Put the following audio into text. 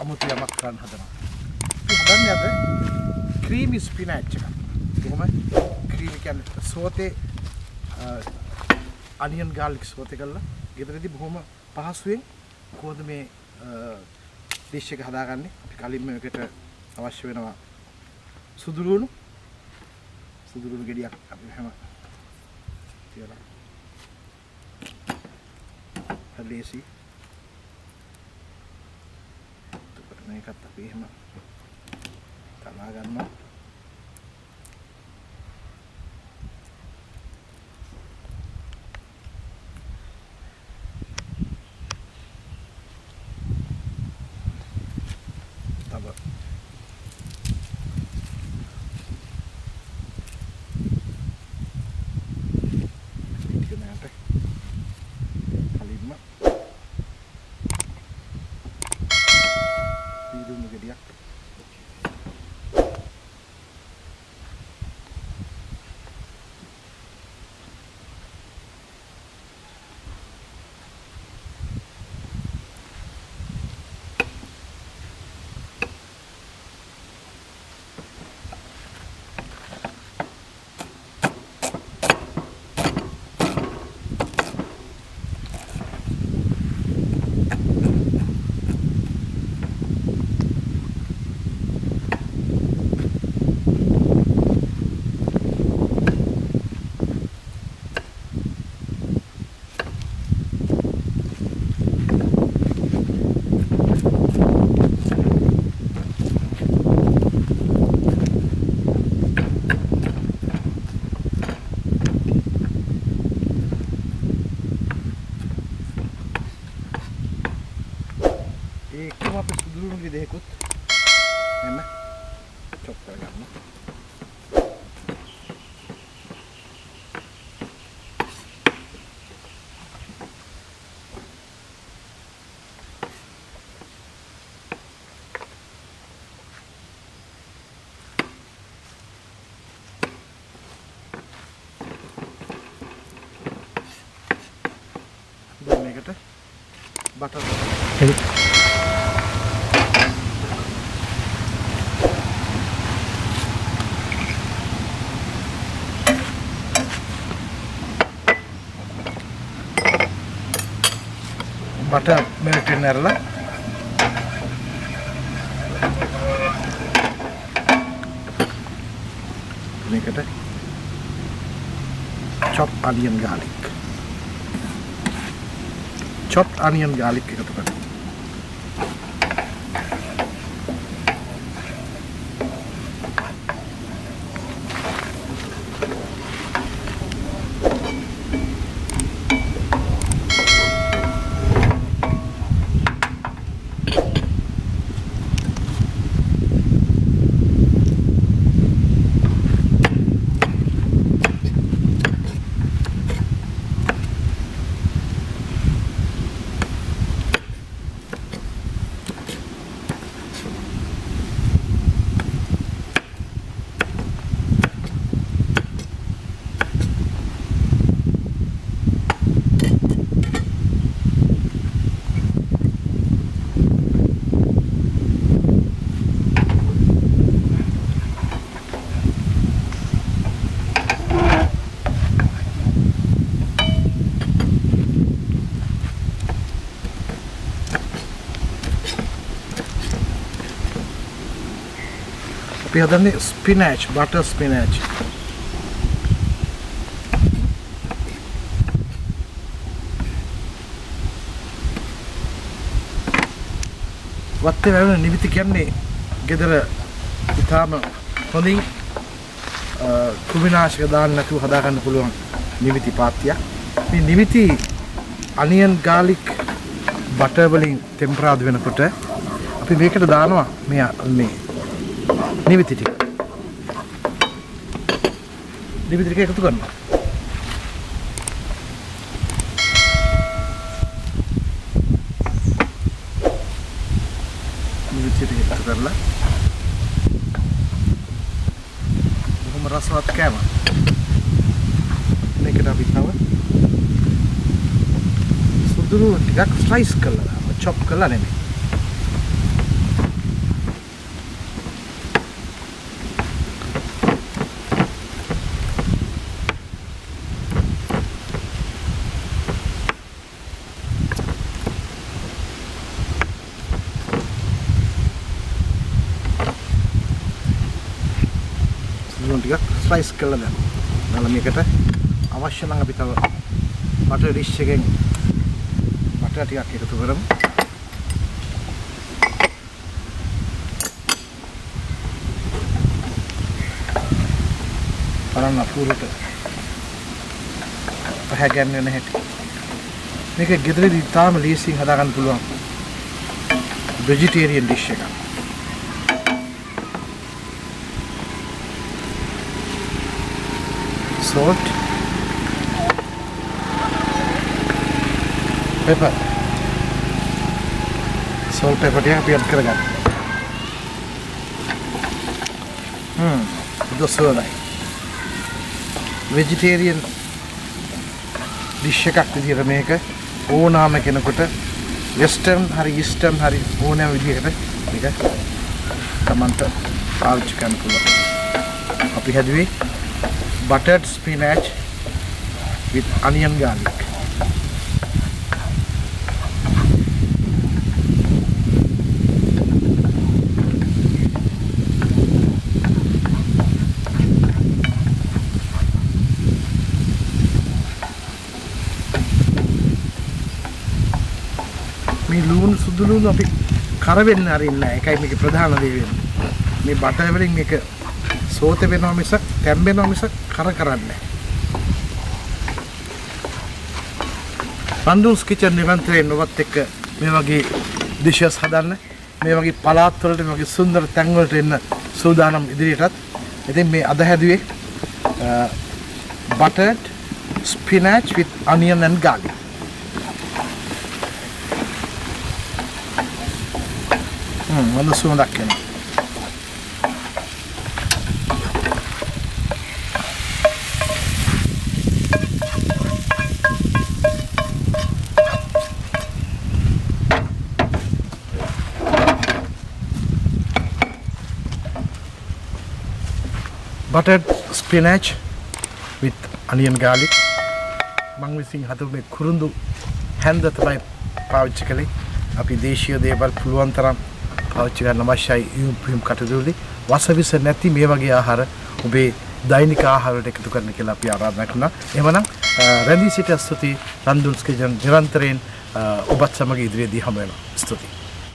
අමුතු යමක් කරන්න හදනවා. අපි හදන්නේ අද ක්‍රීමි ස්පිනච් එක. කොහොමද? ක්‍රීමි කියන්නේ සෝතේ අනියන් ගාර්ලික් සෝතේ කරලා ගෙදරදී බොහොම පහසුවෙන් කොහොමද මේ ඩිෂ් එක හදාගන්නේ? අපි කලින්ම එකට අවශ්‍ය වෙනවා සුදුරුණු ගෙඩියක් අපි හැම තියලා හදේසි එතකොට මේකත් අපි එහෙම තලා ගන්නවා. ඒකම අපි සුදුරුණු ගෙදෙකුත් එන්න චොප් කරගන්න. දැන් මේකට butter butter melt in erla මේකට chopped onion garlic එකතු කරන්න. අපි හදන්නේ ස්පිනච් බටර් ස්පිනච්. වත්තේ වැවෙන නිවිති කියන්නේ ගෙදර ඉතාම හොඳින් කුමිනාශක දාන්න නැතුව හදා ගන්න පුළුවන් නිවිති පාත්තියක්. මේ නිවිති අනියන් ගාර්ලික් බටර් වලින් ටෙම්පරාදු වෙනකොට අපි මේකට දානවා මේ නිවිති ටික. නිවිති ටික එකතු කරනවා. නිවිති ටික එකතු කරලා බොහොම රසවත් කෑම. මේකට අපි තව සුදුරු ටිකක් ස්ලයිස් කරලා දානවා. චොප් කරලා නෙමෙයි. ස්ලයිස් කළා දැන්. දාලා මේකට අවශ්‍ය නම් අපි තව බටර් ඩිෂ් එකෙන් බටර් ටිකක් එකතු කරමු. බලන්න අපූර්වට පහගන්නේ නැහැ. මේක ගෙදරදී තාම ලීසින් හදාගන්න පුළුවන් vegetarian dish එකක්. Salt, pepper, salt, pepper ටික අපි add කරගන්න. දොස්වලයි. vegetarian dish එකක් විදිහට මේක ඕනෑම කෙනෙකුට western හරි eastern හරි ඕනෑම විදිහකට මේක තමන්ට පාවිච්චි කරන්න පුළුවන්. අපි හැදුවේ buttered spinach with onion garlic. මේ ලුණු සුදු ලුණු අපි කර වෙන්න අරින්නේ නැහැ. ඒකයි මේකේ ප්‍රධාන දේ වෙන්නේ. මේ බටර් වලින් මේක සෝත වෙනවා මිසක් තැම්බෙනවා මිසක් කර කරන්නේ නැහැ. රන්දුල්ස් කිචන් නිරන්තරයෙන් ඔබත් එක්ක මේ වගේ ඩිෂස් හදන්න, මේ වගේ පළාත් වලට මේ වගේ සුන්දර තැන් වලට එන්න සූදානම් ඉදිරියටත්. ඉතින් මේ අද හැදුවේ buttered spinach with onion and garlic. Mana suundak kena. Buttered spinach with onion garlic. Mang විසින් හදුනේ කුරුඳු හැන්ද තමයි පාවිච්චි කළේ. අපි දේශීය දේවල් පුළුවන් තරම් පාවිච්චි කරන්න අවශ්‍යයි යම් කටයුතුවලදී. වසවිස නැති මේ වගේ ආහාර ඔබේ දෛනික ආහාර වලට එකතු කරන්න කියලා අපි ආරාධනා කරනවා. එහෙමනම් රැඳී සිට ස්තුති රන්දුල්ස් කිචන් නිරන්තරයෙන් ඔබත් සමග ඉදිරියේදී හමු වෙනවා. ස්තුතියි.